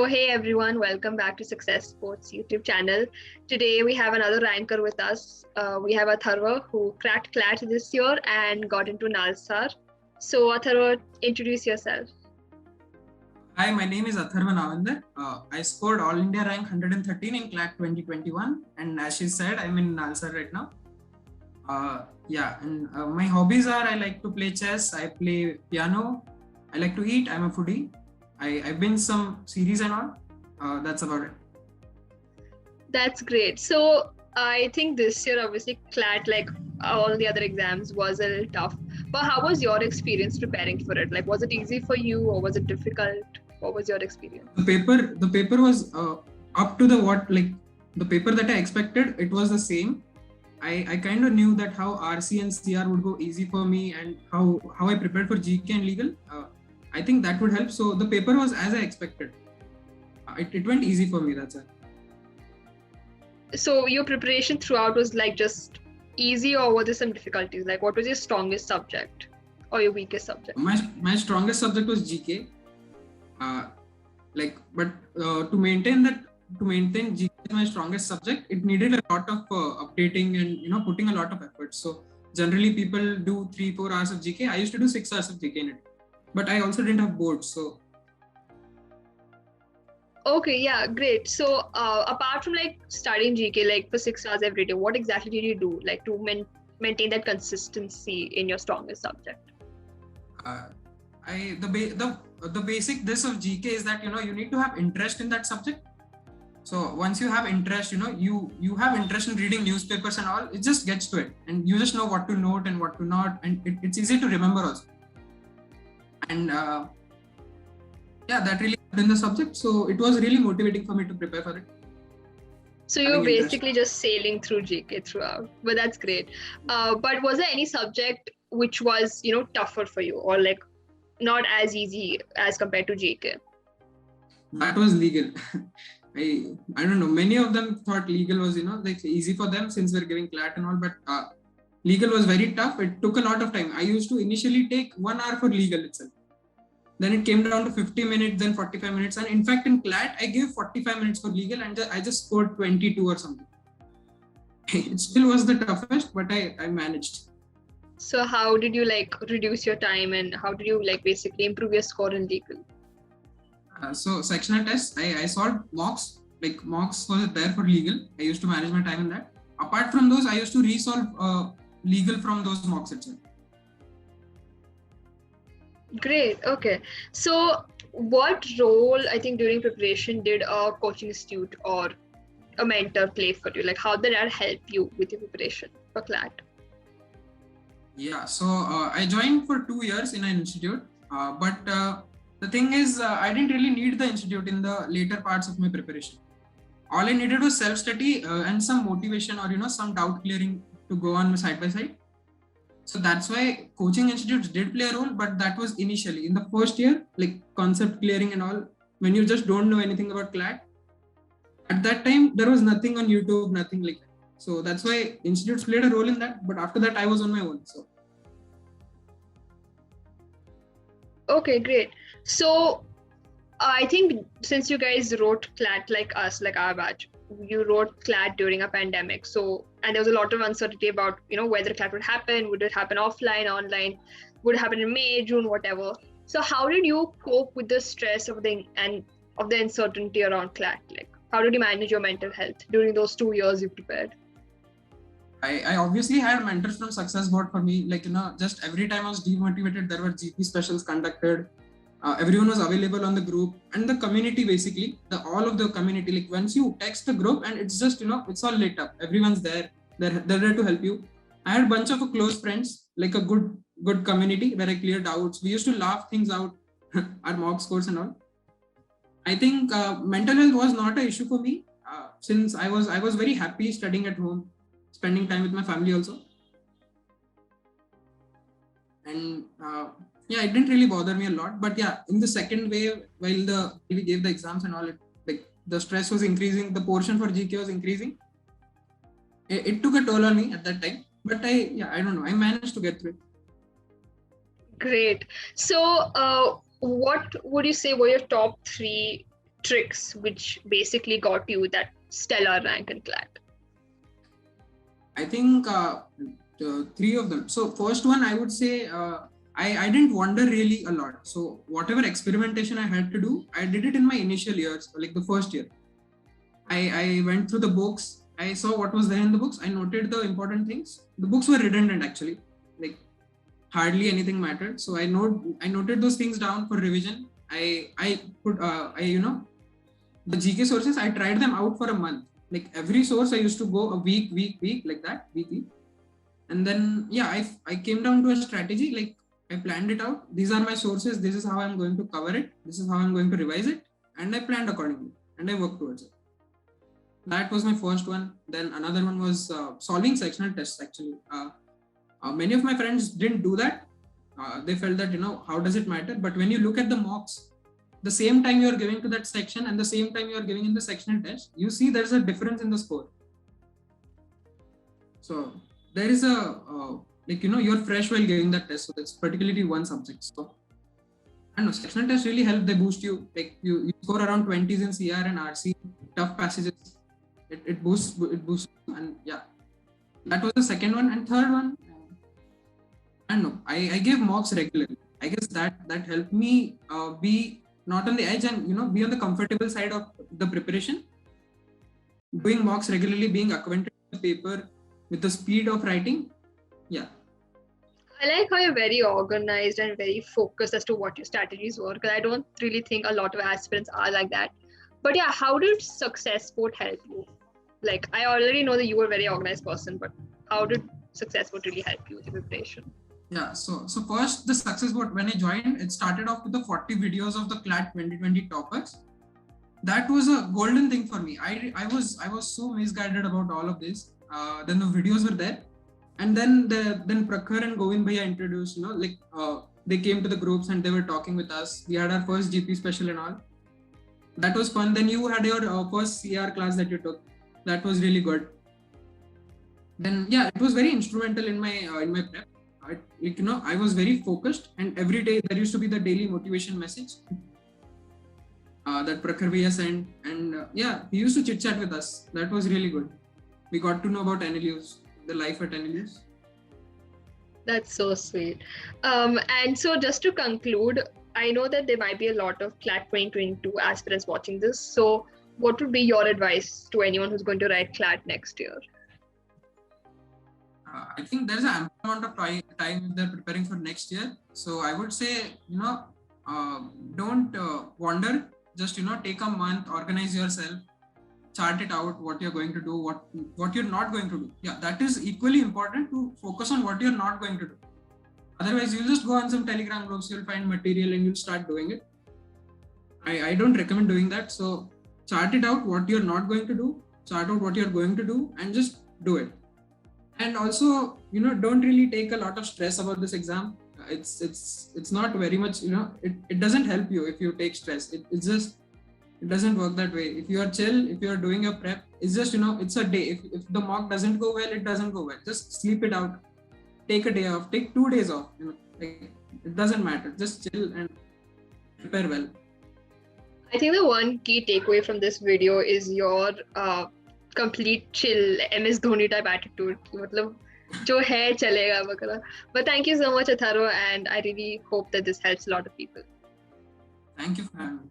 So hey everyone, welcome back to Success Sports YouTube channel. Today we have another ranker with us. We have Atharva who cracked CLAT this year and got into NALSAR. So Atharva, introduce yourself. Hi, my name is Atharva Navander. I scored All India rank 113 in CLAT 2021, and as she said, I'm in NLSIU right now. My hobbies are I like to play chess, I play piano, I like to eat, I'm a foodie. I've been some series and all. That's about it. That's great. So I think this year, obviously, CLAT, like all the other exams, was a little tough. But how was your experience preparing for it? Like, was it easy for you or was it difficult? What was your experience? The paper was up to the paper that I expected. It was the same. I kind of knew that how RC and CR would go easy for me, and how I prepared for GK and legal. I think that would help. So the paper was as I expected. It went easy for me. That's it. So your preparation throughout was like just easy, or were there some difficulties? Like, what was your strongest subject or your weakest subject? My strongest subject was GK. To maintain GK as my strongest subject, it needed a lot of updating and putting a lot of effort. So generally people do 3-4 hours of GK. I used to do 6 hours of GK in it, but I also didn't have boards. So okay, yeah, great. So apart from like studying GK like for 6 hours every day, what exactly did you do like to maintain that consistency in your strongest subject? The basic this of GK is that you need to have interest in that subject. So once you have interest, you have interest in reading newspapers and all, it just gets to it, and you just know what to note and what to not, and it's easy to remember also. And that really helped in the subject. So it was really motivating for me to prepare for it. So you were basically just sailing through GK throughout, but that's great. But was there any subject which was tougher for you, or like not as easy as compared to GK? That was legal. I don't know. Many of them thought legal was like easy for them since we're giving CLAT and all, but legal was very tough. It took a lot of time. I used to initially take 1 hour for legal itself. Then it came down to 50 minutes, then 45 minutes. And in fact, in CLAT, I gave 45 minutes for legal and I just scored 22 or something. It still was the toughest, but I managed. So how did you like reduce your time, and how did you like basically improve your score in legal? So sectional tests, I solved mocks. Like mocks was there for legal. I used to manage my time in that. Apart from those, I used to resolve legal from those mocks itself. Great. Okay. So what role, I think, during preparation did a coaching institute or a mentor play for you? Like, how did that help you with your preparation for CLAT? Yeah. So I joined for 2 years in an institute, but the thing is, I didn't really need the institute in the later parts of my preparation. All I needed was self-study and some motivation, or some doubt clearing to go on side by side. So that's why coaching institutes did play a role, but that was initially in the first year, like concept clearing and all, when you just don't know anything about CLAT. At that time, there was nothing on YouTube, nothing like that. So that's why institutes played a role in that. But after that, I was on my own. So. Okay, great. So I think since you guys wrote CLAT like us, like our batch, you wrote CLAT during a pandemic. So, and there was a lot of uncertainty about, whether CLAT would happen. Would it happen offline, online? Would it happen in May, June, whatever? So how did you cope with the stress of the uncertainty around CLAT? Like, how did you manage your mental health during those 2 years you prepared? I obviously had mentors from Success Board for me. Like, just every time I was demotivated, there were GP specials conducted. Everyone was available on the group, and the community basically, all of the community, like once you text the group and it's just, it's all lit up. Everyone's there. They're there to help you. I had a bunch of close friends, like a good community where I cleared doubts. We used to laugh things out, our mock scores and all. I think mental health was not an issue for me since I was very happy studying at home, spending time with my family also. And it didn't really bother me a lot. But in the second wave, while we gave the exams and all, the stress was increasing, the portion for GK was increasing. It took a toll on me at that time. But I don't know, I managed to get through it. Great. So what would you say were your top 3 tricks which basically got you that stellar rank in CLAT? I think three of them. So first one, I would say I didn't wonder really a lot. So whatever experimentation I had to do, I did it in my initial years, like the first year. I went through the books. I saw what was there in the books. I noted the important things. The books were redundant actually, like hardly anything mattered. So I noted those things down for revision. I put the GK sources. I tried them out for a month. Like every source, I used to go a week like that, weekly. And then I came down to a strategy. Like I planned it out. These are my sources. This is how I'm going to cover it. This is how I'm going to revise it. And I planned accordingly. And I worked towards it. That was my first one. Then another one was solving sectional tests actually. Many of my friends didn't do that. They felt that, how does it matter? But when you look at the mocks, the same time you are giving to that section and the same time you are giving in the sectional test, you see there's a difference in the score. So there is you're fresh while giving that test. So that's particularly one subject. So I don't know, sectional tests really help. They boost you. Like you score around 20s in CR and RC, tough passages. It boosts, and yeah, that was the second one. And third one, I don't know, I gave mocks regularly. I guess that helped me be not on the edge and be on the comfortable side of the preparation. Doing mocks regularly, being acquainted with the paper, with the speed of writing. Yeah. I like how you're very organized and very focused as to what your strategies were, because I don't really think a lot of aspirants are like that. But yeah, how did success sport help you? Like, I already know that you were a very organized person, but how did success sport really help you with the preparation? Yeah, so first, the success board, when I joined, it started off with the 40 videos of the CLAT 2020 toppers. That was a golden thing for me. I was so misguided about all of this. Then the videos were there, and then Prakhar and Govind bhaiya introduced. They came to the groups and they were talking with us. We had our first GP special and all. That was fun. Then you had your first CR class that you took. That was really good. Then it was very instrumental in my prep. I was very focused, and every day there used to be the daily motivation message that Prakhar bhaiya sent, and he used to chit chat with us. That was really good. We got to know about NLUs, the life at NLUs. That's so sweet. And so just to conclude, I know that there might be a lot of CLAT 2022 aspirants watching this. So what would be your advice to anyone who's going to write CLAT next year? I think there's an ample amount of time if they're preparing for next year. So I would say, don't wander. Just, take a month, organize yourself, chart it out, what you're going to do, what you're not going to do. Yeah, that is equally important, to focus on what you're not going to do. Otherwise, you'll just go on some Telegram groups, you'll find material and you'll start doing it. I don't recommend doing that. So chart it out, what you're not going to do, chart out what you're going to do, and just do it. And also, don't really take a lot of stress about this exam. It's not very much, it doesn't help you if you take stress. It doesn't work that way. If you are chill, if you are doing your prep, it's just, it's a day. If the mock doesn't go well, it doesn't go well. Just sleep it out. Take a day off. Take 2 days off. It doesn't matter. Just chill and prepare well. I think the one key takeaway from this video is your complete chill MS Dhoni type attitude. मतलब जो है चलेगा वगैरह. But thank you so much, Atharva, and I really hope that this helps a lot of people. Thank you for having me.